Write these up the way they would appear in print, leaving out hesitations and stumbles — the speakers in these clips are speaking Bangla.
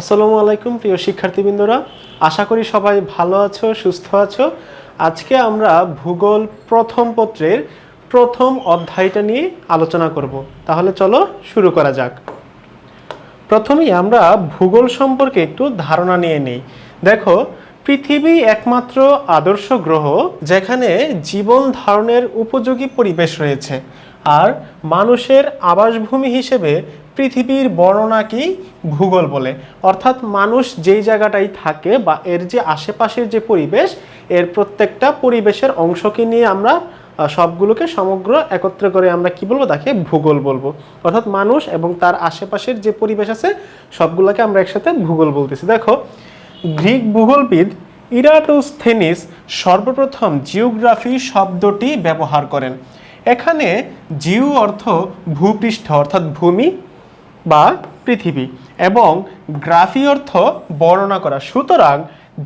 আসসালামু আলাইকুম প্রিয় শিক্ষার্থীবৃন্দরা, আশা করি সবাই ভালো আছো, সুস্থ আছো। আজকে আমরা ভূগোল প্রথম পত্রের প্রথম অধ্যায়টা নিয়ে আলোচনা করব। তাহলে চলো শুরু করা যাক। প্রথমেই আমরা ভূগোল সম্পর্কে একটু ধারণা নিয়ে নিই। দেখো, পৃথিবী একমাত্র আদর্শ গ্রহ যেখানে জীবন ধারণের উপযোগী পরিবেশ রয়েছে, আর মানুষের আবাসভূমি হিসেবে পৃথিবীর বর্ণনাকেই ভূগোল বলে। অর্থাৎ মানুষ যেই জায়গাটায় থাকে বা এর যে আশেপাশের যে পরিবেশ, এর প্রত্যেকটা পরিবেশের অংশকে নিয়ে আমরা সবগুলোকে সমগ্র একত্রে করে আমরা কি বলবো, তাকে ভূগোল বলবো। অর্থাৎ মানুষ এবং তার আশেপাশের যে পরিবেশ আছে সবগুলোকে আমরা একসাথে ভূগোল বলতেছি। দেখো, গ্রিক ভূগোলবিদ ইরাটোস্থেনিস সর্বপ্রথম জিওগ্রাফি শব্দটি ব্যবহার করেন। এখানে জিও অর্থ ভূপৃষ্ঠ অর্থাৎ ভূমি বা পৃথিবী, এবং গ্রাফি অর্থ বর্ণনা করা। সুতরাং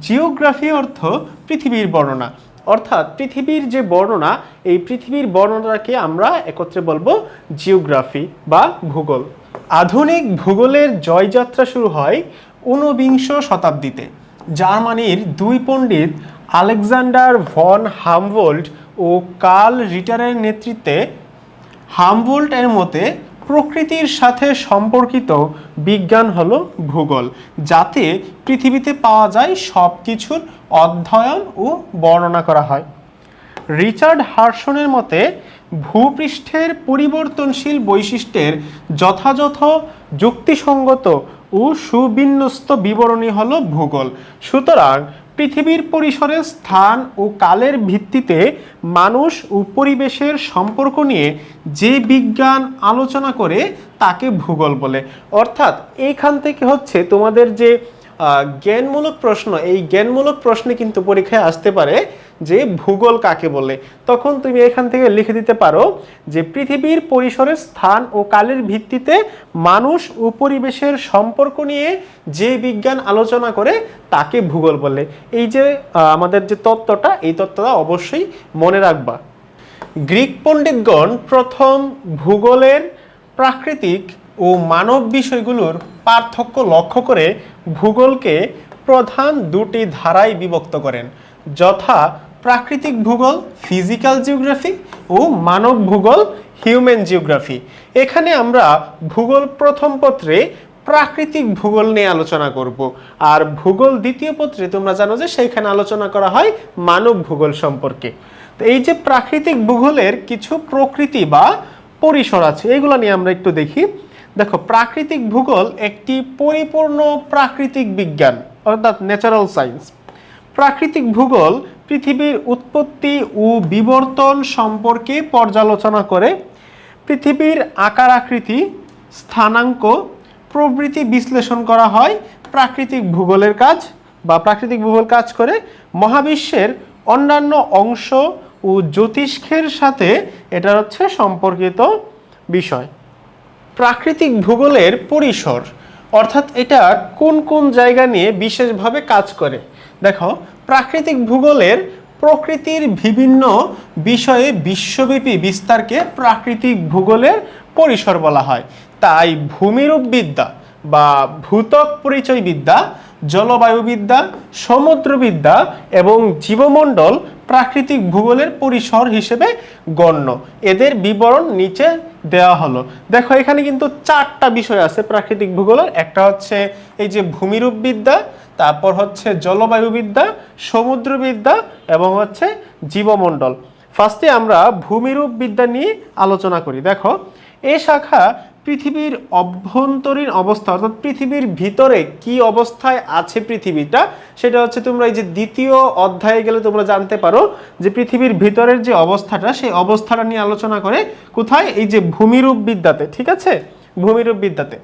জিওগ্রাফি অর্থ পৃথিবীর বর্ণনা, অর্থাৎ পৃথিবীর যে বর্ণনা, এই পৃথিবীর বর্ণনাকে আমরা একত্রে বলবো জিওগ্রাফি বা ভূগোল। আধুনিক ভূগোলের জয়যাত্রা শুরু হয় ঊনবিংশ শতাব্দীতে। জার্মানির দুই পণ্ডিত আলেকজান্ডার ভন হামবোল্ট ও কার্ল রিটারের নেতৃত্বে। হামবোল্ট এর মতে প্রকৃতির সাথে সম্পর্কিত বিজ্ঞান হলো ভূগোল, যাতে পৃথিবীতে পাওয়া যায় সব কিছুর অধ্যয়ন ও বর্ণনা করা হয়। রিচার্ড হার্সনের মতে ভূপৃষ্ঠের পরিবর্তনশীল বৈশিষ্ট্যের যথাযথ যুক্তিসঙ্গত ও সুবিন্যস্ত বিবরণী হলো ভূগোল। সুতরাং পৃথিবীর পরিসরের স্থান ও কালের ভিত্তিতে মানুষ ও পরিবেশের সম্পর্ক নিয়ে যে বিজ্ঞান আলোচনা করে তাকে ভূগোল বলে। অর্থাৎ এইখান থেকে হচ্ছে তোমাদের যে জ্ঞানমূলক প্রশ্ন, এই জ্ঞানমূলক প্রশ্নে কিন্তু পরীক্ষায় আসতে পারে যে ভূগোল কাকে বলে। তখন তুমি এখান থেকে লিখে দিতে পারো যে পৃথিবীর পরিসরের স্থান ও কালের ভিত্তিতে মানুষ ও পরিবেশের সম্পর্ক নিয়ে যে বিজ্ঞান আলোচনা করে তাকে ভূগোল বলে। এই যে আমাদের যে তত্ত্বটা, এই তত্ত্বটা অবশ্যই মনে রাখবা। গ্রিক পণ্ডিতগণ প্রথম ভূগোলের প্রাকৃতিক ও মানব বিষয়গুলোর পার্থক্য লক্ষ্য করে ভূগোলকে প্রধান দুটি ধারায় বিভক্ত করেন, যথা প্রাকৃতিক ভূগোল ফিজিক্যাল জিওগ্রাফি ও মানব ভূগোল হিউম্যান জিওগ্রাফি। এখানে আমরা ভূগোল প্রথম পত্রে প্রাকৃতিক ভূগোল নিয়ে আলোচনা করব, আর ভূগোল দ্বিতীয় পত্রে তোমরা জানো যে সেইখানে আলোচনা করা হয় মানব ভূগোল সম্পর্কে। তো এই যে প্রাকৃতিক ভূগোলের কিছু প্রকৃতি বা পরিসর আছে, এগুলো নিয়ে আমরা একটু দেখি। দেখো, প্রাকৃতিক ভূগোল একটি পরিপূর্ণ প্রাকৃতিক বিজ্ঞান অর্থাৎ ন্যাচারাল সায়েন্স। প্রাকৃতিক ভূগোল পৃথিবীর উৎপত্তি ও বিবর্তন সম্পর্কে পর্যালোচনা করে। পৃথিবীর আকার আকৃতি, স্থানাঙ্ক প্রভৃতি বিশ্লেষণ করা হয়। প্রাকৃতিক ভূগোলের কাজ বা প্রাকৃতিক ভূগোল কাজ করে মহাবিশ্বের অন্যান্য অংশ ও জ্যোতিষ্কের সাথে এটা হচ্ছে সম্পর্কিত বিষয়। প্রাকৃতিক ভূগোলের পরিসর অর্থাৎ এটা কোন কোন জায়গা নিয়ে বিশেষভাবে কাজ করে। দেখো, প্রাকৃতিক ভূগোলের প্রকৃতির বিভিন্ন বিষয়ে বিশ্বব্যাপী বিস্তারকে প্রাকৃতিক ভূগোলের পরিসর বলা হয়। তাই ভূমিরূপবিদ্যা বা ভূত্বক পরিচয়বিদ্যা, জলবায়ুবিদ্যা, সমুদ্রবিদ্যা এবং জীবমণ্ডল প্রাকৃতিক ভূগোলের পরিসর হিসেবে গণ্য। এদের বিবরণ নিচে দেওয়া হলো। দেখো, এখানে কিন্তু চারটা বিষয় আছে প্রাকৃতিক ভূগোলের। একটা হচ্ছে এই যে ভূমিরূপবিদ্যা, তারপর হচ্ছে জলবায়ুবিদ্যা, সমুদ্রবিদ্যা এবং হচ্ছে জীবমণ্ডল। ফার্স্টে আমরা ভূমিরূপবিদ্যা নিয়ে আলোচনা করি। দেখো, এই শাখা পৃথিবীর অভ্যন্তরীণ অবস্থা অর্থাৎ পৃথিবীর ভিতরে কি অবস্থায় আছে পৃথিবীটা, সেটা হচ্ছে তোমরা এই যে দ্বিতীয় অধ্যায়ে গেলে তোমরা জানতে পারো যে পৃথিবীর ভিতরের যে অবস্থাটা, সেই অবস্থাটা নিয়ে আলোচনা করে কোথায়, এই যে ভূমিরূপবিদ্যাতে। ঠিক আছে, ভূমিরূপবিদ্যাতে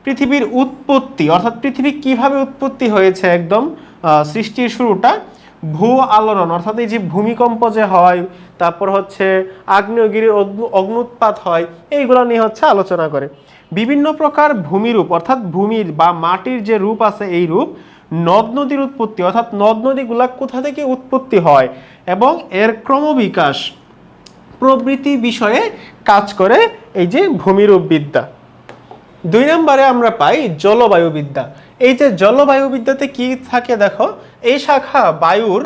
পৃথিবীর উৎপত্তি অর্থাৎ পৃথিবী কিভাবে উৎপত্তি হয়েছে, একদম সৃষ্টির শুরুটা, ভূ আলোড়ন অর্থাৎ এই যে ভূমিকম্প যে হয়, তারপর হচ্ছে আগ্নেয়গিরির অগ্নুৎপাত হয়, এইগুলো নিয়ে হচ্ছে আলোচনা করে। বিভিন্ন প্রকার ভূমিরূপ অর্থাৎ ভূমির বা মাটির যে রূপ আছে, এই রূপ, নদ নদীর উৎপত্তি অর্থাৎ নদ নদীগুলা কোথা থেকে উৎপত্তি হয় এবং এর ক্রমবিকাশ প্রভৃতি বিষয়ে কাজ করে এই যে ভূমিরূপবিদ্যা। 2 নম্বরে আমরা পাই জলবায়ুবিদ্যা। এই যে জলবায়ুবিদ্যাতে কি থাকে দেখো, এই শাখা বায়ুর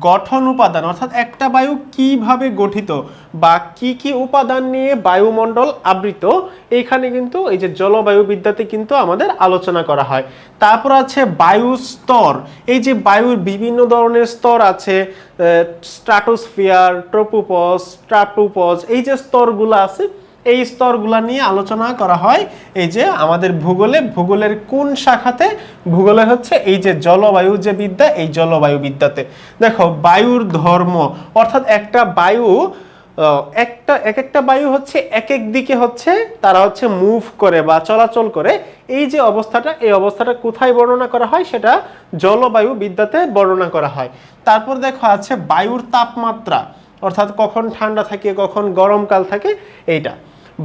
গঠন উপাদান, অর্থাৎ একটা বায়ু কিভাবে গঠিত বা কি কি উপাদান নিয়ে বায়ুমণ্ডল আবৃত, এইখানে কিন্তু এই যে জলবায়ুবিদ্যাতে কিন্তু আমাদের আলোচনা করা হয়। তারপর আছে বায়ু স্তর। এই যে বায়ুর বিভিন্ন ধরনের স্তর আছে, স্ট্রাটোস্ফিয়ার, ট্রপোপজ, এই যে স্তরগুলো আছে, এই স্তরগুলা নিয়ে আলোচনা করা হয় এই যে আমাদের ভূগোলের কোন শাখাতে? ভূগোলে হচ্ছে এই যে জলবায়ু যে বিদ্যা, এই জলবায়ু বিদ্যাতে। দেখো বায়ুর ধর্ম, অর্থাৎ একটা বায়ু একটা বায়ু হচ্ছে এক এক দিকে হচ্ছে তারা হচ্ছে মুভ করে বা চলাচল করে। এই যে অবস্থাটা, এই অবস্থাটা কোথায় বর্ণনা করা হয়? সেটা জলবায়ু বিদ্যাতে বর্ণনা করা হয়। তারপর দেখো আছে বায়ুর তাপমাত্রা, অর্থাৎ কখন ঠান্ডা থাকে কখন গরমকাল থাকে এইটা।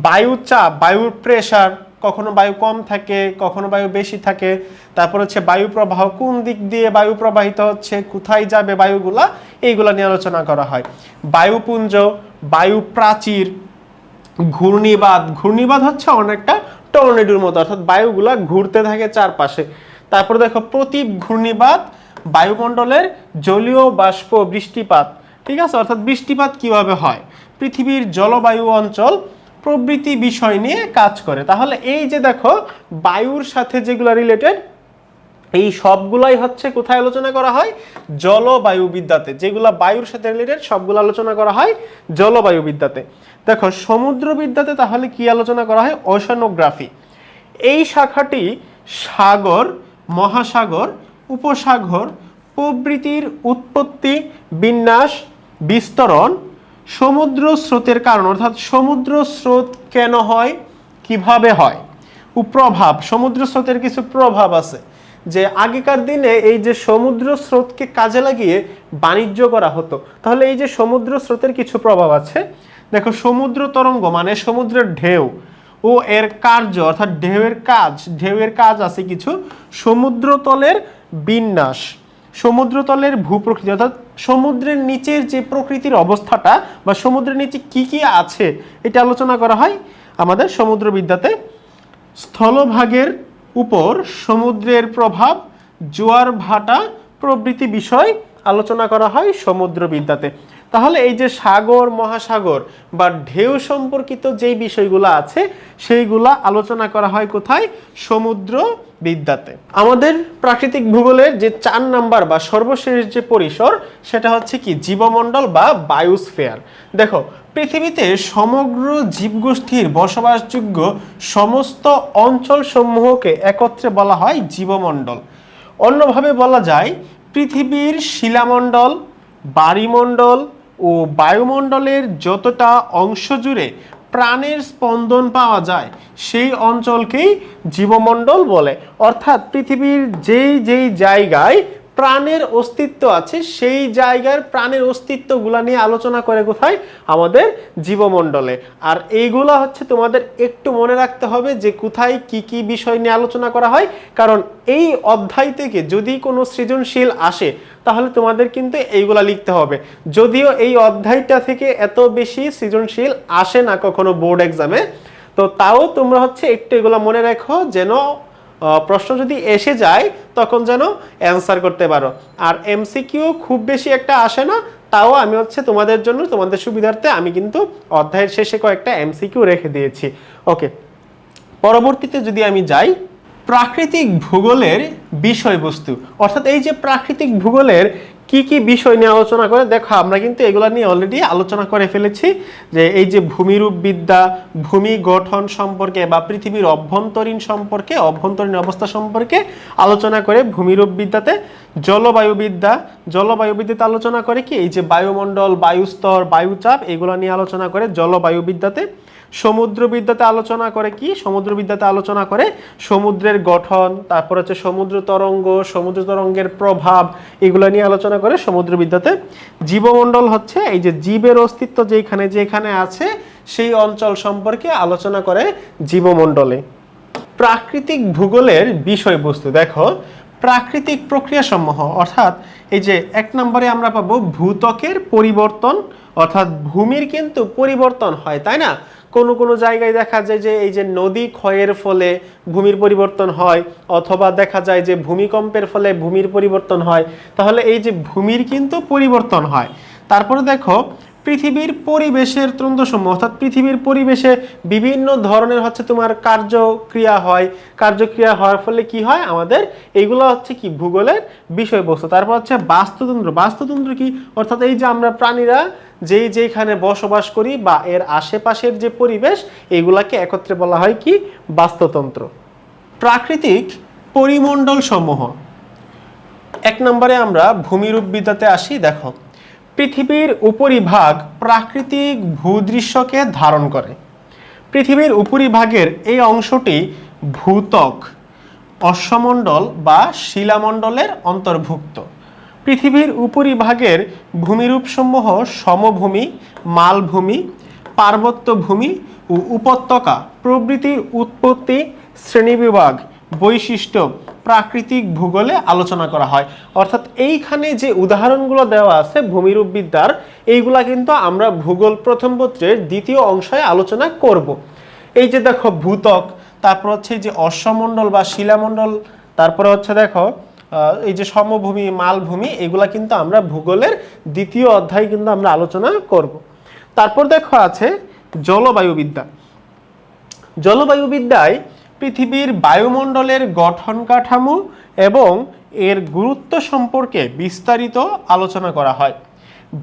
বায়ু চাপ, বায়ুর প্রেসার, কখনো বায়ু কম থাকে কখনো বায়ু বেশি থাকে। তারপর হচ্ছে বায়ু প্রবাহ, কোন দিক দিয়ে বায়ু প্রবাহিত হচ্ছে, কোথায় যাবে বায়ুগুলা, এইগুলা নিয়ে আলোচনা করা হয়। বায়ুপুঞ্জ, বায়ু প্রাচীর, ঘূর্ণিবাদ হচ্ছে অনেকটা টর্নেডোর মতো, অর্থাৎ বায়ুগুলা ঘুরতে থাকে চারপাশে। তারপর দেখো প্রতীপ ঘূর্ণিবাদ, বায়ুমণ্ডলের জলীয় বাষ্প, বৃষ্টিপাত, ঠিক আছে, অর্থাৎ বৃষ্টিপাত কিভাবে হয়, পৃথিবীর জলবায়ু অঞ্চল প্রভৃতি বিষয় নিয়ে কাজ করে। তাহলে এই যে দেখো বায়ুর সাথে যেগুলো রিলেটেড, এই সবগুলাই হচ্ছে কোথায় আলোচনা করা হয়? জলবায়ু বিদ্যাতে। যেগুলা বায়ুর সাথে রিলেটেড সবগুলো আলোচনা করা হয় জলবায়ু বিদ্যাতে। দেখো সমুদ্র বিদ্যাতে তাহলে কি আলোচনা করা হয়? ওশানোগ্রাফি। এই শাখাটি সাগর, মহাসাগর, উপসাগর প্রভৃতির উৎপত্তি, বিন্যাস, বিস্তরণ, সমুদ্র স্রোতের কারণ, অর্থাৎ সমুদ্র স্রোত কেন হয়, কিভাবে হয়, প্রভাব, সমুদ্র স্রোতের কিছু প্রভাব আছে, যে আগেকার দিনে এই যে সমুদ্র স্রোতকে কাজে লাগিয়ে বাণিজ্য করা হতো। তাহলে এই যে সমুদ্র স্রোতের কিছু প্রভাব আছে। দেখো সমুদ্র তরঙ্গ মানে সমুদ্রের ঢেউ ও এর কার্য, অর্থাৎ ঢেউয়ের কাজ আছে কিছু। সমুদ্রতলের বিন্যাস, সমুদ্রতলের ভূপ্রকৃতি, অর্থাৎ সমুদ্রের নিচের যে প্রকৃতির অবস্থাটা বা সমুদ্রের নিচে কি কি আছে এটা আলোচনা করা হয় আমাদের সমুদ্রবিদ্যাতে। স্থলভাগের উপর সমুদ্রের প্রভাব, জোয়ার ভাটা প্রভৃতি বিষয় আলোচনা করা হয় সমুদ্রবিদ্যাতে। তাহলে এই যে সাগর, মহাসাগর বা ঢেউ সম্পর্কিত যেই বিষয়গুলো আছে সেইগুলা আলোচনা করা হয় কোথায়? সমুদ্র বিদ্যাতে। আমাদের প্রাকৃতিক ভূগোলের যে 4 নাম্বার বা সর্বশেষ যে পরিসর, সেটা হচ্ছে কি? জীবমণ্ডল বা বায়োস্ফিয়ার। দেখো পৃথিবীতে সমগ্র জীবগোষ্ঠীর বসবাসযোগ্য সমস্ত অঞ্চল সমূহকে একত্রে বলা হয় জীবমণ্ডল। অন্যভাবে বলা যায় পৃথিবীর শিলামণ্ডল, বায়ুমণ্ডল ও বায়ুমণ্ডলের যতটা অংশ জুড়ে প্রাণের স্পন্দন পাওয়া যায় সেই অঞ্চলকেই জীবমণ্ডল বলে। অর্থাৎ পৃথিবীর যেই জায়গায় প্রাণের অস্তিত্ব আছে সেই জায়গার প্রাণের অস্তিত্বগুলা নিয়ে আলোচনা করে কোথায়? আমাদের জীবমণ্ডলে। আর এইগুলা হচ্ছে তোমাদের একটু মনে রাখতে হবে যে কোথায় কি কি বিষয় নিয়ে আলোচনা করা হয়, কারণ এই অধ্যায় থেকে যদি কোনো সৃজনশীল আসে তাহলে তোমাদের কিন্তু এইগুলা লিখতে হবে। যদিও এই অধ্যায়টা থেকে এত বেশি সৃজনশীল আসে না কখনো বোর্ড এক্সামে, তো তাও তোমরা হচ্ছে একটু এগুলা মনে রাখো, যেন প্রশ্ন যদি এসে যায় তখন যেন অ্যান্সার করতে পারো। আর এমসিকিউ খুব বেশি একটা আসে না, তাও আমি হচ্ছে তোমাদের জন্য, তোমাদের সুবিধার্থে আমি কিন্তু অধ্যায়ের শেষে কয়েকটা এমসিকিউ রেখে দিয়েছি। ওকে, পরবর্তীতে যদি আমি যাই প্রাকৃতিক ভূগোলের বিষয়বস্তু, অর্থাৎ এই যে প্রাকৃতিক ভূগোলের কি কি বিষয় নিয়ে আলোচনা করে, দেখো আমরা কিন্তু এগুলা নিয়ে অলরেডি আলোচনা করে ফেলেছি। যে এই যে ভূমিরূপ বিদ্যা, ভূমি গঠন সম্পর্কে বা পৃথিবীর অভ্যন্তরীণ সম্পর্কে, অভ্যন্তরীণ অবস্থা সম্পর্কে আলোচনা করে ভূমিরূপ বিদ্যাতে। জলবায়ুবিদ্যাতে আলোচনা করে কি? এই যে বায়ুমণ্ডল, বায়ুস্তর, বায়ুচাপ, এগুলো নিয়ে আলোচনা করে জলবায়ুবিদ্যাতে। সমুদ্রবিদ্যাতে আলোচনা করে কি? সমুদ্রবিদ্যাতে আলোচনা করে সমুদ্রের গঠন, তারপর হচ্ছে সমুদ্র তরঙ্গের প্রভাব, এগুলো নিয়ে আলোচনা করে সমুদ্রবিদ্যাতে। জীবমণ্ডল হচ্ছে এই যে জীবের অস্তিত্ব যেখানে আছে সেই অঞ্চল সম্পর্কে আলোচনা করে জীবমণ্ডলে। প্রাকৃতিক ভূগোলের বিষয়বস্তু, দেখো প্রাকৃতিক প্রক্রিয়া সমূহ, অর্থাৎ এই যে 1 নম্বরে আমরা পাবো ভূত্বকের পরিবর্তন, অর্থাৎ ভূমির কিন্তু পরিবর্তন হয়, তাই না? কোনো কোনো জায়গায় দেখা যায় যে এই যে নদী ক্ষয়ের ফলে ভূমির পরিবর্তন হয়, অথবা দেখা যায় যে ভূমিকম্পের ফলে ভূমির পরিবর্তন হয়। তাহলে এই যে ভূমির কিন্তু পরিবর্তন হয়। তারপরে দেখো পৃথিবীর পরিবেশের তন্ত্রসমূহ, অর্থাৎ পৃথিবীর পরিবেশে বিভিন্ন ধরনের হচ্ছে তোমার কার্যক্রিয়া হয়। কার্যক্রিয়া হওয়ার ফলে কি হয়, আমাদের এইগুলো হচ্ছে কি ভূগোলের বিষয়বস্তু। তারপর হচ্ছে বাস্তুতন্ত্র। বাস্তুতন্ত্র কি, অর্থাৎ এই যে আমরা প্রাণীরা যেখানে বসবাস করি বা এর আশেপাশের যে পরিবেশ, এইগুলাকে একত্রে বলা হয় কি বাস্তুতন্ত্র। প্রাকৃতিক পরিমণ্ডল সমূহ। 1 নম্বরে আমরা ভূমিরূপবিদ্যাতে আসি। দেখো পৃথিবীর উপরিভাগ প্রাকৃতিক ভূদৃশ্যকে ধারণ করে। পৃথিবীর উপরিভাগের এই অংশটি ভূত্বক, অশ্বমণ্ডল বা শিলামণ্ডলের অন্তর্ভুক্ত। পৃথিবীর উপরিভাগের ভূমিরূপসমূহ সমভূমি, মালভূমি, পার্বত্য ভূমি ও উপত্যকা প্রভৃতির উৎপত্তি, শ্রেণীবিভাগ, বৈশিষ্ট্য প্রাকৃতিক ভূগোলে আলোচনা করা হয়। অর্থাৎ এইখানে যে উদাহরণগুলো দেওয়া আছে ভূমিরূপবিদ্যার, এইগুলা কিন্তু আমরা ভূগোল প্রথম পত্রের 2য় অংশে আলোচনা করব। এই যে দেখো ভূত্বক, তারপর হচ্ছে যে অশ্বমণ্ডল বা শিলামণ্ডল, তারপরে হচ্ছে দেখো এই যে সমভূমি, মালভূমি, এগুলা কিন্তু আমরা ভূগোলের 2য় অধ্যায় কিন্তু আমরা আলোচনা করব। তারপর দেখো আছে জলবায়ুবিদ্যা। জলবায়ুবিদ্যায় পৃথিবীর বায়ুমণ্ডলের গঠন কাঠামো এবং এর গুরুত্ব সম্পর্কে বিস্তারিত আলোচনা করা হয়।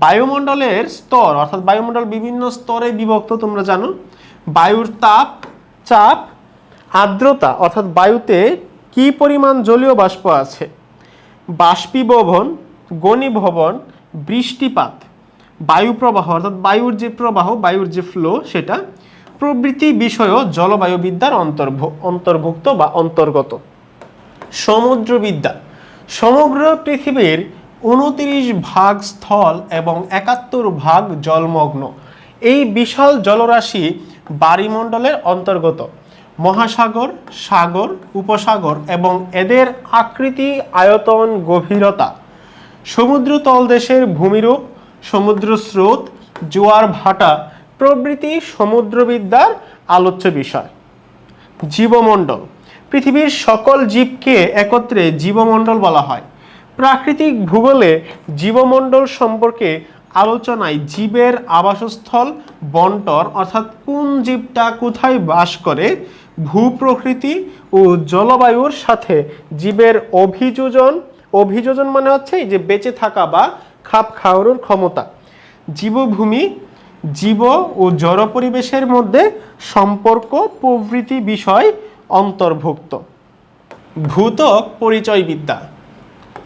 বায়ুমণ্ডলের স্তর, অর্থাৎ বায়ুমণ্ডল বিভিন্ন স্তরে বিভক্ত, তোমরা জানো। বায়ুর তাপ, চাপ, আর্দ্রতা, অর্থাৎ বায়ুতে কি পরিমাণ জলীয় বাষ্প আছে, বাষ্পীভবন, ঘনীভবন, বৃষ্টিপাত, বায়ু প্রবাহ, অর্থাৎ বায়ুর যে প্রবাহ, বায়ুর যে ফ্লো, সেটা প্রভৃতি বিষয়ও জলবায়ুবিদ্যার অন্তর্ভুক্ত বা অন্তর্গত। সমুদ্রবিদ্যা। সমগ্র পৃথিবীর 29 ভাগ স্থল এবং 71 ভাগ জলমগ্ন। এই বিশাল জলরাশি বায়ুমণ্ডলের অন্তর্গত। মহাসাগর, সাগর, উপসাগর এবং এদের আকৃতি, আয়তন, গভীরতা, সমুদ্র তলদেশের ভূমিরূপ, সমুদ্র স্রোত, জোয়ার ভাটা প্রভৃতি সমুদ্রবিদ্যার আলোচ্য বিষয়। জীবমণ্ডল। পৃথিবীর সকল জীবকে একত্রে জীবমণ্ডল বলা হয়। প্রাকৃতিক ভূগোলে জীবমণ্ডল সম্পর্কে আলোচনায় জীবের আবাসস্থল বন্টন, অর্থাৎ কোন জীবটা কোথায় বাস করে, ভূপ্রকৃতি ও জলবায়ুর সাথে জীবের অভিযোজন মানে হচ্ছে যে বেঁচে থাকা বা খাপ খাওয়ানোর ক্ষমতা, জীবভূমি, জীব ও জড় পরিবেশের মধ্যে সম্পর্ক প্রভৃতি বিষয় অন্তর্ভুক্ত। ভূত্বক পরিচয়বিদ্যা।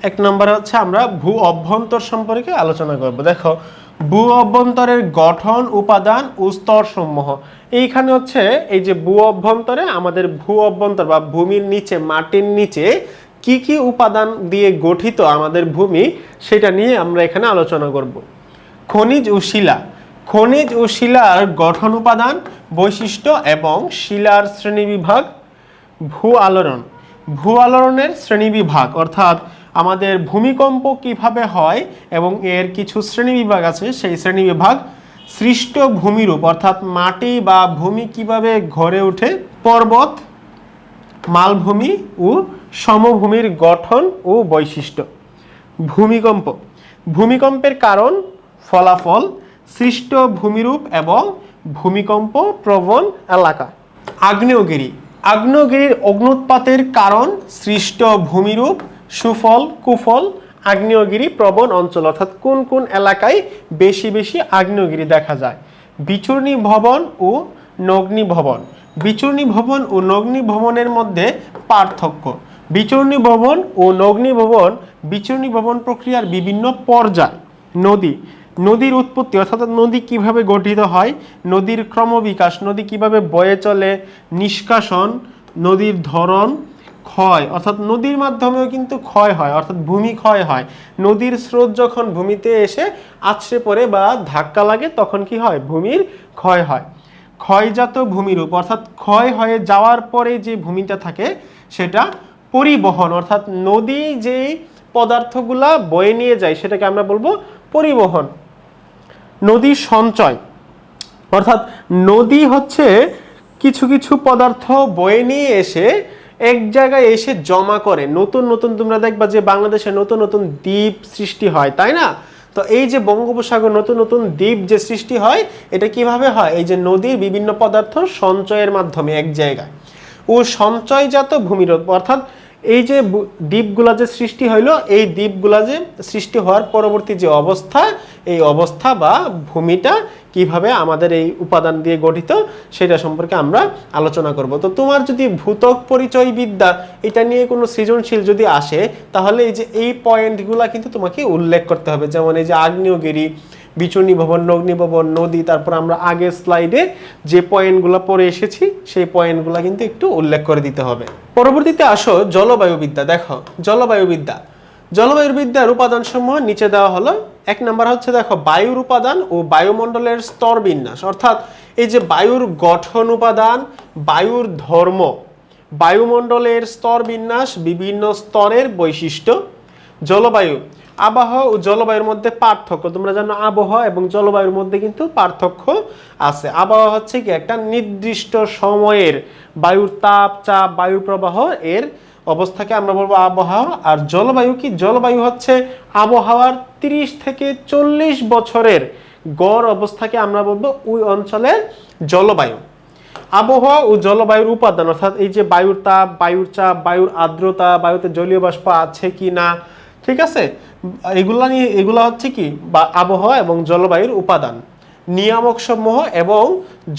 1 নম্বরে হচ্ছে আমরা ভূ অভ্যন্তর সম্পর্কে আলোচনা করব। দেখো ভূ অভ্যন্তরের গঠন, উপাদান ও স্তরসমূহ। এইখানে হচ্ছে এই যে ভূ অভ্যন্তরে আমাদের ভূ অভ্যন্তর বা ভূমির নিচে, মাটির নিচে কি কি উপাদান দিয়ে গঠিত আমাদের ভূমি, সেটা নিয়ে আমরা এখানে আলোচনা করব। খনিজ ও শিলা। খনিজ ও শিলার গঠন, উপাদান, বৈশিষ্ট্য এবং শিলার শ্রেণীবিভাগ। ভূ আলোড়ন। ভূ আলোড়নের শ্রেণীবিভাগ, অর্থাৎ আমাদের ভূমিকম্প কিভাবে হয় এবং এর কিছু শ্রেণীবিভাগ আছে, সেই শ্রেণীবিভাগ। সৃষ্ট ভূমিরূপ, অর্থাৎ মাটি বা ভূমি কিভাবে গড়ে ওঠে। পর্বত, মালভূমি ও সমভূমির গঠন ও বৈশিষ্ট্য। ভূমিকম্প। ভূমিকম্পের কারণ, ফলাফল, সৃষ্ট ভূমিরূপ এবং ভূমিকম্প প্রবণ এলাকা। আগ্নেয়গিরি। আগ্নেয়গিরির অগ্নুৎপাতের কারণ, সৃষ্ট ভূমিরূপ, সুফল, কুফল, আগ্নেয়গিরি প্রবণ অঞ্চল, অর্থাৎ কোন কোন এলাকায় বেশি বেশি আগ্নেয়গিরি দেখা যায়। বিচূর্ণী ভবন ও নগ্নী ভবন। বিচূর্ণী ভবন ও নগ্নী ভবনের মধ্যে পার্থক্য। বিচূর্ণী ভবন ও নগ্নী ভবন, বিচূর্ণী ভবন প্রক্রিয়ার বিভিন্ন পর্যায়। নদী। নদীর উৎপত্তি, অর্থাৎ নদী কিভাবে গঠিত হয়, নদীর ক্রমবিকাশ, নদী কিভাবে বয়ে চলে, নিষ্কাশন, নদীর ধরন, ক্ষয়, অর্থাৎ নদীর মাধ্যমেও কিন্তু ক্ষয় হয়, অর্থাৎ ভূমি ক্ষয় হয়। নদীর স্রোত যখন ভূমিতে এসে আছড়ে পড়ে বা ধাক্কা লাগে, তখন কি হয়, ভূমির ক্ষয় হয়। ক্ষয়জাত ভূমিরূপ, অর্থাৎ ক্ষয় হয়ে যাওয়ার পরে যে ভূমিটা থাকে সেটা পরিবহন, অর্থাৎ নদী যেই পদার্থগুলা বয়ে নিয়ে যায় সেটাকে আমরা বলবো পরিবহন। নদীর সঞ্চয়। অর্থাৎ নদী হচ্ছে কিছু কিছু পদার্থ বয়ে নিয়ে এসে এক জায়গায় এসে জমা করে, নতুন নতুন তোমরা দেখবা যে বাংলাদেশে নতুন নতুন দ্বীপ সৃষ্টি হয়, তাই না? তো এই যে বঙ্গোপসাগর নতুন নতুন দ্বীপ যে সৃষ্টি হয়, এটা কিভাবে হয়? এই যে নদীর বিভিন্ন পদার্থ সঞ্চয়ের মাধ্যমে এক জায়গায় ও সঞ্চয়জাত ভূমির, অর্থাৎ এই যে দ্বীপগুলা যে সৃষ্টি হইলো, এই দ্বীপগুলা যে সৃষ্টি হওয়ার পরবর্তী যে অবস্থা, এই অবস্থা বা ভূমিটা কিভাবে আমাদের এই উপাদান দিয়ে গঠিত সেটা সম্পর্কে আমরা আলোচনা করব। তো তোমার যদি ভূত্বক পরিচয় বিদ্যা এটা নিয়ে কোনো সৃজনশীল যদি আসে, তাহলে এই যে এই পয়েন্টগুলা কিন্তু তোমাকে উল্লেখ করতে হবে। যেমন এই যে আগ্নেয়গিরি, বিচনী ভবন, অগ্নি ভবন, নদী, তারপর আমরা আগের স্লাইডে যে পয়েন্টগুলো পড়ে এসেছি সেই পয়েন্টগুলো কিন্তু একটু উল্লেখ করে দিতে হবে। পরবর্তীতে আসো জলবায়ুবিদ্যা। দেখো জলবায়ুবিদ্যা, জলবায়ুর বিদ্যার উপাদানসমূহ নিচে দেওয়া হলো। এক নাম্বার হচ্ছে দেখো বায়ুর উপাদান ও বায়ুমণ্ডলের স্তর বিন্যাস, অর্থাৎ এই যে বায়ুর গঠন উপাদান, বায়ুর ধর্ম, বায়ুমণ্ডলের স্তর বিন্যাস, বিভিন্ন স্তরের বৈশিষ্ট্য। জলবায়ু, আবহাওয়া ও জলবায়ুর মধ্যে পার্থক্য। তোমরা জানো আবহাওয়া এবং জলবায়ুর মধ্যে কিন্তু পার্থক্য আছে। আবহাওয়া হচ্ছে কি একটা নির্দিষ্ট সময়ের বায়ুর তাপ, চাপ, বায়ু প্রবাহ এর অবস্থাকে আমরা বলবো আবহাওয়া। আর জলবায়ু কি? জলবায়ু হচ্ছে আবহাওয়ার 30 থেকে 40 বছরের গড় অবস্থাকে আমরা বলবো ওই অঞ্চলের জলবায়ু। আবহাওয়া ও জলবায়ুর উপাদান, অর্থাৎ এই যে বায়ুর তাপ, বায়ুর চাপ, বায়ুর আর্দ্রতা, বায়ুতে জলীয় বাষ্প আছে কি না, ঠিক আছে, এগুলা হচ্ছে কি বা আবহাওয়া এবং জলবায়ুর উপাদান। নিয়ামক সমূহ এবং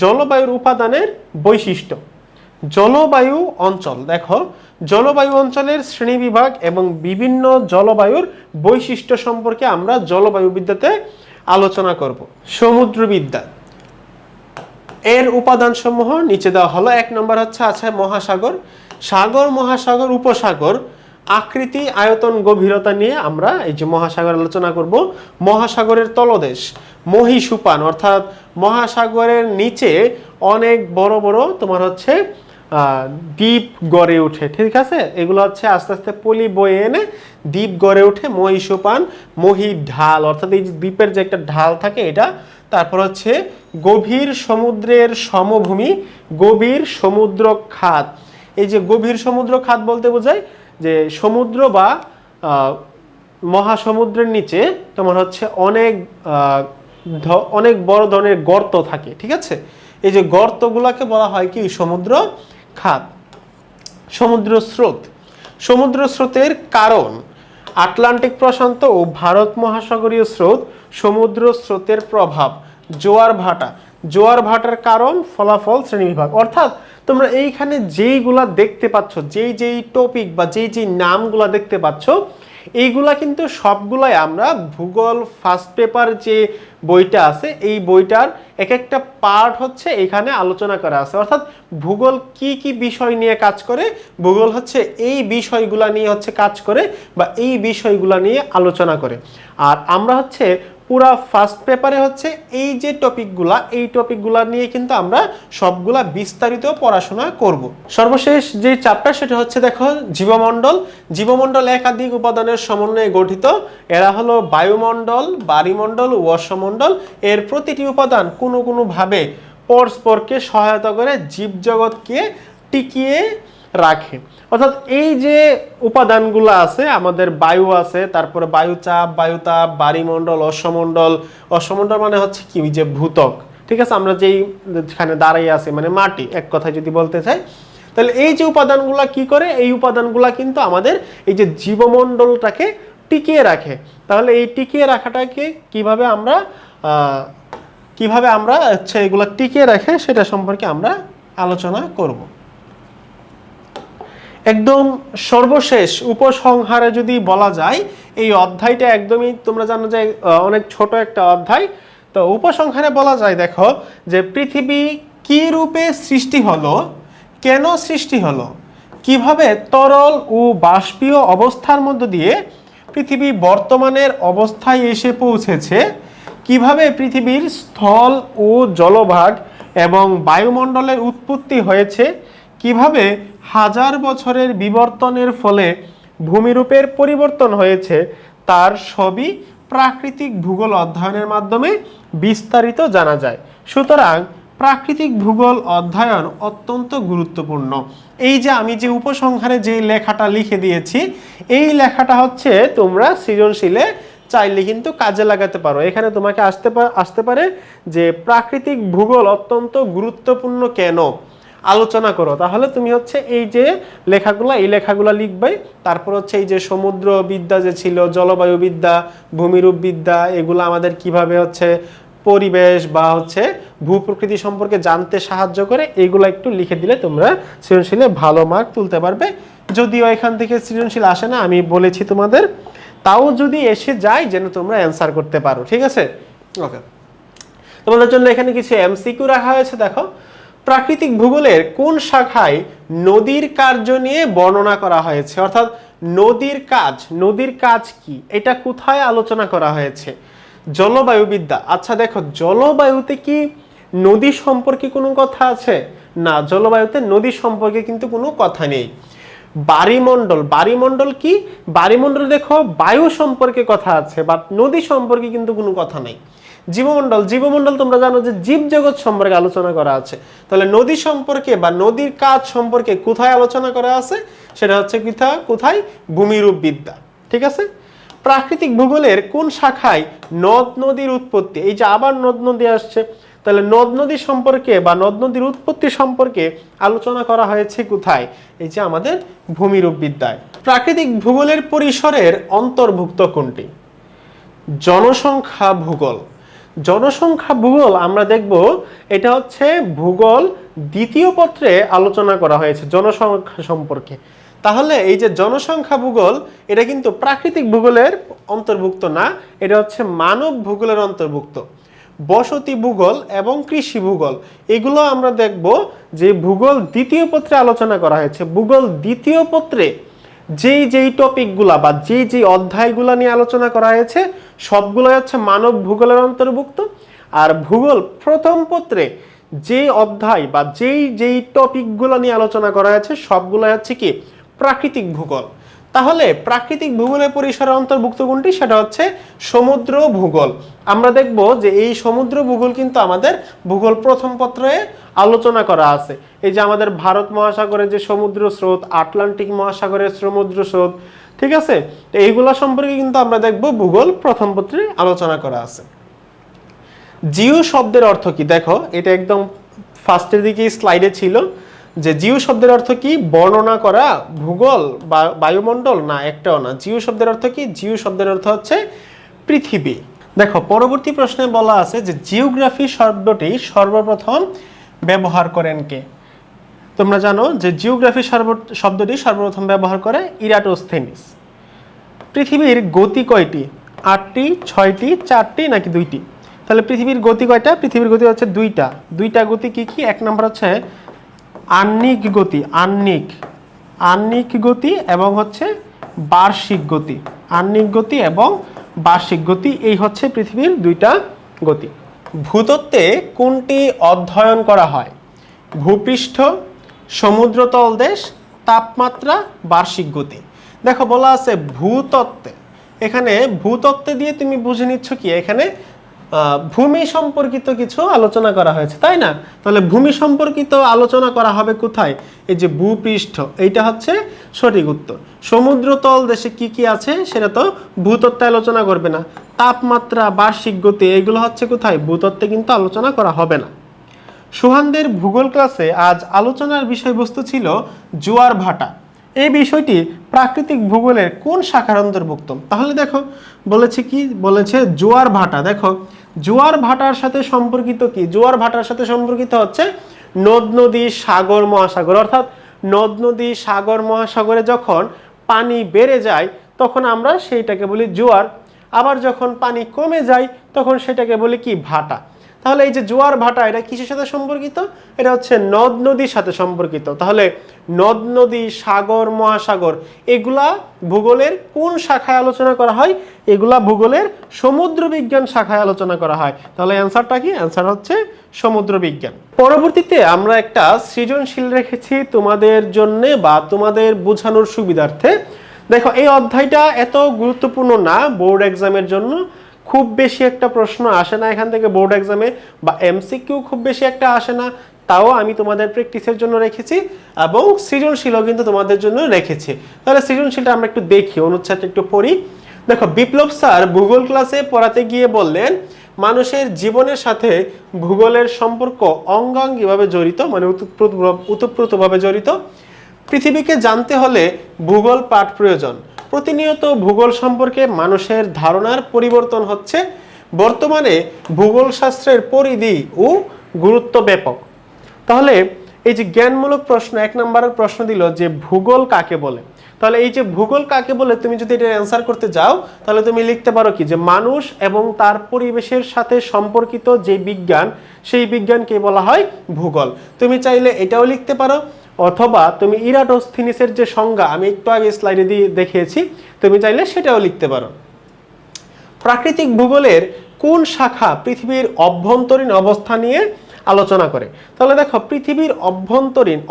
জলবায়ুর উপাদানের বৈশিষ্ট্য। জলবায়ু অঞ্চল, দেখো জলবায়ু অঞ্চলের শ্রেণীবিভাগ এবং বিভিন্ন জলবায়ুর বৈশিষ্ট্য সম্পর্কে আমরা জলবায়ু বিদ্যাতে আলোচনা করব। সমুদ্রবিদ্যা, এর উপাদান সমূহ নিচে দেওয়া হলো। এক নম্বর হচ্ছে আছে মহাসাগর। সাগর, মহাসাগর, উপসাগর, আকৃতি, আয়তন, গভীরতা নিয়ে আমরা এই যে মহাসাগর আলোচনা করব। মহাসাগরের তলদেশ, মহীসোপান, অর্থাৎ মহাসাগরের নিচে অনেক বড় বড় তোমার হচ্ছে দ্বীপ গড়ে ওঠে, ঠিক আছে, এগুলো হচ্ছে আস্তে আস্তে পলি বয়ে এনে দ্বীপ গড়ে ওঠে। মহীসোপান, মহী ঢাল, অর্থাৎ এই যে দ্বীপের যে একটা ঢাল থাকে এটা। তারপর হচ্ছে গভীর সমুদ্রের সমভূমি, গভীর সমুদ্র খাত। এই যে গভীর সমুদ্র খাত বলতে বোঝায় যে সমুদ্র বা মহাসমুদ্রের নিচে তোমার হচ্ছে অনেক বড় ধরনের গর্ত থাকে, ঠিক আছে, এই যে গর্তগুলোকে বলা হয় কি সমুদ্র খাত। সমুদ্র স্রোত, সমুদ্র স্রোতের কারণ আটলান্টিক প্রশান্ত ও ভারত মহাসাগরীয় স্রোত, সমুদ্র স্রোতের প্রভাব। জোয়ার ভাটা, জোয়ার ভাটার কারণ, ফলাফল, শ্রেণীবিভাগ। অর্থাৎ তোমরা এইখানে যেইগুলা দেখতে পাচ্ছ, যেই টপিক বা যেই নামগুলা দেখতে পাচ্ছ, এইগুলা কিন্তু সবগুলাই আমরা ভূগোল ফার্স্ট পেপার যে বইটা আছে এই বইটার এক একটা পার্ট হচ্ছে এখানে আলোচনা করা আছে। অর্থাৎ ভূগোল কি কি বিষয় নিয়ে কাজ করে, ভূগোল হচ্ছে এই বিষয়গুলা নিয়ে হচ্ছে কাজ করে বা এই বিষয়গুলা নিয়ে আলোচনা করে। আর আমরা হচ্ছে পুরা ফার্স্ট পেপারে হচ্ছে এই যে টপিকগুলা, এই টপিকগুলা নিয়ে কিন্তু আমরা সবগুলা বিস্তারিত পড়াশোনা করব। সর্বশেষ যে চ্যাপ্টার সেটা হচ্ছে দেখো জীবমণ্ডল। জীবমণ্ডল একাধিক উপাদানের সমন্বয়ে গঠিত। এরা হলো বায়ুমণ্ডল, বায়ুমণ্ডল ও অশ্বমণ্ডল। এর প্রতিটি উপাদান কোনো ভাবে পরস্পরকে সহায়তা করে জীবজগৎকে টিকিয়ে রাখে। অর্থাৎ এই যে উপাদানগুলো আছে, আমাদের বায়ু আছে, তারপরে বায়ুচাপ, বায়ুতাপ, বায়ুমণ্ডল, অশ্বমণ্ডল। অশ্বমণ্ডল মানে হচ্ছে কি ওই যে ভূত্বক, ঠিক আছে, আমরা যেখানে দাঁড়িয়ে আছি মানে মাটি, এক কথায় যদি বলতে চাই। তাহলে এই যে উপাদানগুলা কি করে, এই উপাদানগুলা কিন্তু আমাদের এই যে জীবমণ্ডলটাকে টিকিয়ে রাখে। তাহলে এই টিকিয়ে রাখাটাকে কিভাবে আমরা হচ্ছে এগুলা টিকিয়ে রাখে সেটা সম্পর্কে আমরা আলোচনা করব। একদম সর্বশেষ উপসংহারে যদি বলা যায়, এই অধ্যায়টা একদমই তোমরা জানো যে অনেক ছোট একটা অধ্যায়। তো উপসংহারে বলা যায় দেখো যে পৃথিবী কি রূপে সৃষ্টি হলো, কেন সৃষ্টি হলো, কিভাবে তরল ও বাষ্পীয় অবস্থার মধ্য দিয়ে পৃথিবী বর্তমানের অবস্থায় এসে পৌঁছেছে, কিভাবে পৃথিবীর স্থল ও জলভাগ এবং বায়ুমণ্ডলের উৎপত্তি হয়েছে, কিভাবে হাজার বছরের বিবর্তনের ফলে ভূমিরূপের পরিবর্তন হয়েছে, তার সবই প্রাকৃতিক ভূগোল অধ্যয়নের মাধ্যমে বিস্তারিত জানা যায়। সুতরাং প্রাকৃতিক ভূগোল অধ্যয়ন অত্যন্ত গুরুত্বপূর্ণ। এই যে আমি যে উপসংহারে যে লেখাটা লিখে দিয়েছি, এই লেখাটা হচ্ছে তোমরা সৃজনশীলে চাইলে কিন্তু কাজে লাগাতে পারো। এখানে তোমাকে আসতে পারে যে প্রাকৃতিক ভূগোল অত্যন্ত গুরুত্বপূর্ণ কেন, আলোচনা করো। তাহলে তুমি হচ্ছে এই যে এই লেখাগুলো লিখবে। তারপর হচ্ছে এই যে সমুদ্র বিদ্যা যে ছিল, জলবায়ু বিদ্যা, ভূমিরূপ বিদ্যা, এগুলো আমাদের কিভাবে হচ্ছে পরিবেশ বা হচ্ছে ভূপ্রকৃতি সম্পর্কে জানতে সাহায্য করে, এগুলো একটু লিখে দিলে তোমরা সৃজনশীলে ভালো মার্ক তুলতে পারবে। যদিও এখান থেকে সৃজনশীল আসে না, আমি বলেছি তোমাদের, তাও যদি এসে যায় যেন তোমরা অ্যান্সার করতে পারো। ঠিক আছে, ওকে। তোমাদের জন্য এখানে কিছু এমসিকিউ রাখা হয়েছে। দেখো, প্রাকৃতিক ভূগোলের কোন শাখায় নদীর কার্য নিয়ে বর্ণনা করা হয়েছে? অর্থাৎ নদীর কাজ কি, এটা কোথায় আলোচনা করা হয়েছে? জলবায়ু বিদ্যা। আচ্ছা দেখো, জলবায়ুতে কি নদী সম্পর্কে কোনো কথা আছে? না, জলবায়ুতে নদী সম্পর্কে কিন্তু কোনো কথা নেই। বায়ুমণ্ডল কি? বায়ুমণ্ডল দেখো বায়ু সম্পর্কে কথা আছে, বাট নদী সম্পর্কে কিন্তু কোনো কথা নেই। জীবমণ্ডল তোমরা জানো যে জীবজগৎ সম্পর্কে আলোচনা করা আছে। তাহলে নদী সম্পর্কে বা নদীর কাজ সম্পর্কে কোথায় আলোচনা করা আছে? সেটা হচ্ছে কোথায়? ভূমিরূপ বিদ্যা। ঠিক আছে। প্রাকৃতিক ভূগোলের কোন শাখায় নদ নদীর উৎপত্তি? এই যে আবার নদ নদী আসছে, তাহলে নদ নদী সম্পর্কে বা নদ নদীর উৎপত্তি সম্পর্কে আলোচনা করা হয়েছে কোথায়? এই যে আমাদের ভূমিরূপ বিদ্যায়। প্রাকৃতিক ভূগোলের পরিসরের অন্তর্ভুক্ত কোনটি? জনসংখ্যা ভূগোল। জনসংখ্যা ভূগোল আমরা দেখব, এটা হচ্ছে ভূগোল দ্বিতীয় পত্রে আলোচনা করা হয়েছে জনসংখ্যা সম্পর্কে। তাহলে এই যে জনসংখ্যা ভূগোল, এটা কিন্তু প্রাকৃতিক ভূগোলের অন্তর্ভুক্ত না, এটা হচ্ছে মানব ভূগোলের অন্তর্ভুক্ত। বসতি ভূগোল এবং কৃষি ভূগোল, এগুলো আমরা দেখব যে ভূগোল দ্বিতীয় পত্রে আলোচনা করা হয়েছে। ভূগোল দ্বিতীয় পত্রে যেই টপিকগুলা বা যেই অধ্যায়গুলা নিয়ে আলোচনা করা হয়েছে সবগুলো হচ্ছে মানব ভূগোলের অন্তর্ভুক্ত। আর ভূগোল প্রথম পত্রে যে অধ্যায় বা যেই টপিকগুলো নিয়ে আলোচনা করা হয়েছে সবগুলো হচ্ছে কি? প্রাকৃতিক ভূগোল। তাহলে প্রাকৃতিক ভূগোলের পরিসরে অন্তর্ভুক্ত কোনটি? সেটা হচ্ছে সমুদ্র ভূগোল। আমরা দেখব যে এই সমুদ্র ভূগোল কিন্তু আমাদের ভূগোল প্রথম পত্রে আলোচনা করা আছে। এই যে আমাদের ভারত মহাসাগরের যে সমুদ্র স্রোত, আটলান্টিক মহাসাগরের সমুদ্র স্রোত, ঠিক আছে, তো এইগুলা সম্পর্কে কিন্তু আমরা দেখব ভূগোল প্রথম পত্রে আলোচনা করা আছে। জিও শব্দের অর্থ কি? দেখো, এটা একদম ফার্স্টের দিকে স্লাইডে ছিল যে জিও শব্দের অর্থ কি? বর্ণনা করা। ভূগোল বা বায়ুমণ্ডল না, একটাও না। জিও শব্দের অর্থ কি? জিও শব্দের অর্থ হচ্ছে পৃথিবী। দেখো, পরবর্তী প্রশ্নে বলা আছে যে জিওগ্রাফি শব্দটি সর্বপ্রথম ব্যবহার করেন কে? তোমরা জানো যে জিওগ্রাফি শব্দটি সর্বপ্রথম ব্যবহার করে ইরাটোস্থেনিস। পৃথিবীর গতি কয়টি? 8টি, 6টি, 4টি নাকি 2টি? তাহলে পৃথিবীর গতি কয়টা? পৃথিবীর গতি হচ্ছে দুইটা গতি। কি কি? এক নম্বর হচ্ছে আহ্নিক গতি এবং হচ্ছে বার্ষিক গতি। আহ্নিক গতি এবং বার্ষিক গতি, এই হচ্ছে পৃথিবীর দুইটা গতি। ভূতত্ত্বে কোনটি অধ্যয়ন করা হয়? ভূপৃষ্ঠ, সমুদ্র তলদেশ, তাপমাত্রা, বার্ষিক গতি। দেখো, বলা আছে ভূতত্ত্বে। এখানে ভূতত্ত্বে দিয়ে তুমি বুঝে নিচ্ছ কি? এখানে ভূমি সম্পর্কিত কিছু আলোচনা করা হয়েছে, তাই না? তাহলে ভূমি সম্পর্কিত আলোচনা করা হবে কোথায়? এই যে ভূপৃষ্ঠ, এইটা হচ্ছে সঠিক উত্তর। সমুদ্র তল দেশে কি কি আছে সেটা তো ভূতত্ত্বে আলোচনা করবে না। তাপমাত্রা, বার্ষিক গতি, এগুলো হচ্ছে কোথায়? ভূতত্ত্বে কিন্তু আলোচনা করা হবে না। সুহানদের ভূগোল ক্লাসে আজ আলোচনার বিষয়বস্তু ছিল জোয়ার ভাটা। এই বিষয়টি প্রাকৃতিক ভূগোলের কোন শাখার অন্তর্ভুক্ত? তাহলে দেখো, বলেছে কি? বলেছে জোয়ার ভাটা। দেখো, জোয়ার ভাটার সাথে সম্পর্কিত কি? জোয়ার ভাটার সাথে সম্পর্কিত হচ্ছে নদ নদী, সাগর, মহাসাগর। অর্থাৎ নদ নদী, সাগর, মহাসাগরে যখন পানি বেড়ে যায় তখন আমরা সেইটাকে বলি জোয়ার। আবার যখন পানি কমে যায় তখন সেটাকে বলি কি? ভাটা। তাহলে এই যে জোয়ার ভাটা, এটা কিসের সাথে সম্পর্কিত? এটা হচ্ছে নদ নদীর সাথে সম্পর্কিত। তাহলে নদ নদী, সাগর, মহাসাগর, এগুলা ভূগোলের কোন শাখায় আলোচনা করা হয়? এগুলা ভূগোলের সমুদ্র বিজ্ঞান শাখায় আলোচনা করা হয়। তাহলে অ্যান্সারটা কি? অ্যান্সার হচ্ছে সমুদ্র বিজ্ঞান। পরবর্তীতে আমরা একটা সৃজনশীল রেখেছি তোমাদের জন্য বা তোমাদের বোঝানোর সুবিধার্থে। দেখো, এই অধ্যায়টা এত গুরুত্বপূর্ণ না বোর্ড এক্সামের জন্য, খুব বেশি একটা প্রশ্ন আসে না এখান থেকে বোর্ড এক্সামে, বা এমসিকিউ খুব বেশি একটা আসে না, তাও আমি তোমাদের প্র্যাকটিসের জন্য রেখেছি, এবং সৃজনশীলও কিন্তু তোমাদের জন্য রেখেছি। তাহলে সৃজনশীলটা আমরা একটু দেখি, অনুচ্ছেদটা একটু পড়ি। দেখো, বিপ্লব স্যার ভূগোল ক্লাসে পড়াতে গিয়ে বললেন, মানুষের জীবনের সাথে ভূগোলের সম্পর্ক অঙ্গাঙ্গিভাবে জড়িত, মানে ওতপ্রোতভাবে জড়িত। পৃথিবীকে জানতে হলে ভূগোল পাঠ প্রয়োজন। প্রতিনিয়ত ভূগোল সম্পর্কে মানুষের ধারণার পরিবর্তন হচ্ছে। বর্তমানে ভূগোল শাস্ত্রের পরিধি ও গুরুত্ব ব্যাপক। তাহলে এই যে জ্ঞানমূলক প্রশ্ন, 1 নম্বরের প্রশ্ন দিল যে ভূগোল কাকে বলে। তাহলে এই যে ভূগোল কাকে বলে তুমি যদি এটা অ্যান্সার করতে যাও, তাহলে তুমি লিখতে পারো কি, যে মানুষ এবং তার পরিবেশের সাথে সম্পর্কিত যে বিজ্ঞান, সেই বিজ্ঞানকে বলা হয় ভূগোল। তুমি চাইলে এটাও লিখতে পারো, অথবা তুমি ইরাটোস্থিনিসের যে সংজ্ঞা আমি একটু আগে স্লাইডে দিয়ে দেখিয়েছি, তুমি চাইলে সেটাও লিখতে পারো। প্রাকৃতিক ভূগোলের কোন শাখা পৃথিবীর অভ্যন্তরীণ অবস্থা নিয়ে আলোচনা করে। তাহলে দেখো, পৃথিবীর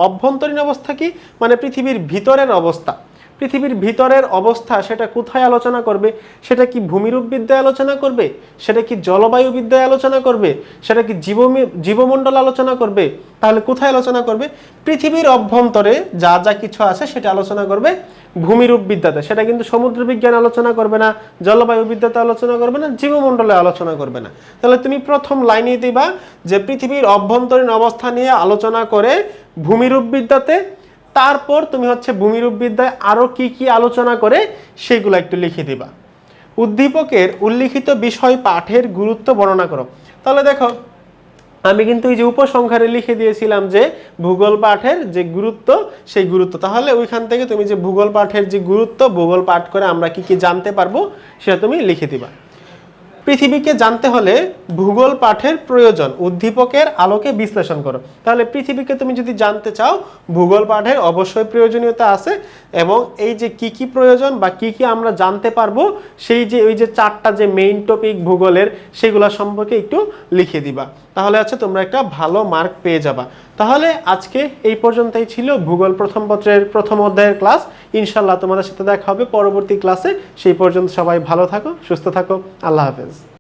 অভ্যন্তরীণ অবস্থা কি, মানে পৃথিবীর ভিতরের অবস্থা। পৃথিবীর ভিতরের অবস্থা সেটা কোথায় আলোচনা করবে? সেটা কি ভূমিরূপ বিদ্যায় আলোচনা করবে? সেটা কি জলবায়ু বিদ্যায় আলোচনা করবে? সেটা কি জীবমণ্ডল আলোচনা করবে? তাহলে কোথায় আলোচনা করবে? পৃথিবীর অভ্যন্তরে যা যা কিছু আছে সেটা আলোচনা করবে ভূমিরূপ বিদ্যাতে। সেটা কিন্তু সমুদ্র বিজ্ঞান আলোচনা করবে না, জলবায়ু বিদ্যাতে আলোচনা করবে না, জীবমণ্ডলে আলোচনা করবে না। তাহলে তুমি প্রথম লাইনে দিবা যে পৃথিবীর অভ্যন্তরীণ অবস্থা নিয়ে আলোচনা করে ভূমিরূপ বিদ্যাতে। তারপর তুমি হচ্ছে ভূমিরূপ বিদ্যায় আরো কি কি আলোচনা করে সেগুলো একটু লিখে দিবা। উদ্দীপকের উল্লিখিত বিষয় পাঠের গুরুত্ব বর্ণনা করো। তাহলে দেখো, আমি কিন্তু এই যে উপসংহারে লিখে দিয়েছিলাম যে ভূগোল পাঠের যে গুরুত্ব, সেই গুরুত্ব। তাহলে ওইখান থেকে তুমি যে ভূগোল পাঠের যে গুরুত্ব, ভূগোল পাঠ করে আমরা কি কি জানতে পারবো সেটা তুমি লিখে দিবা। পৃথিবীকে জানতে হলে ভূগোল পাঠের প্রয়োজন, উদ্দীপকের আলোকে বিশ্লেষণ করো। তাহলে পৃথিবীকে তুমি যদি জানতে চাও, ভূগোল পাঠের অবশ্যই প্রয়োজনীয়তা আছে, এবং এই যে কি কি প্রয়োজন বা কি কি আমরা জানতে পারবো, সেই যে ওই যে 4টা যে মেইন টপিক ভূগোলের, সেগুলো সম্পর্কে একটু লিখে দিবা। তাহলে আছে তোমরা একটা ভালো মার্ক পেয়ে যাবা। তাহলে আজকে এই পর্যন্তই ছিল ভূগোল প্রথম পত্রের প্রথম অধ্যায়ের ক্লাস। ইনশাআল্লাহ তোমাদের সাথে দেখা হবে পরবর্তী ক্লাসে। সেই পর্যন্ত সবাই ভালো থাকো, সুস্থ থাকো। আল্লাহ হাফেজ।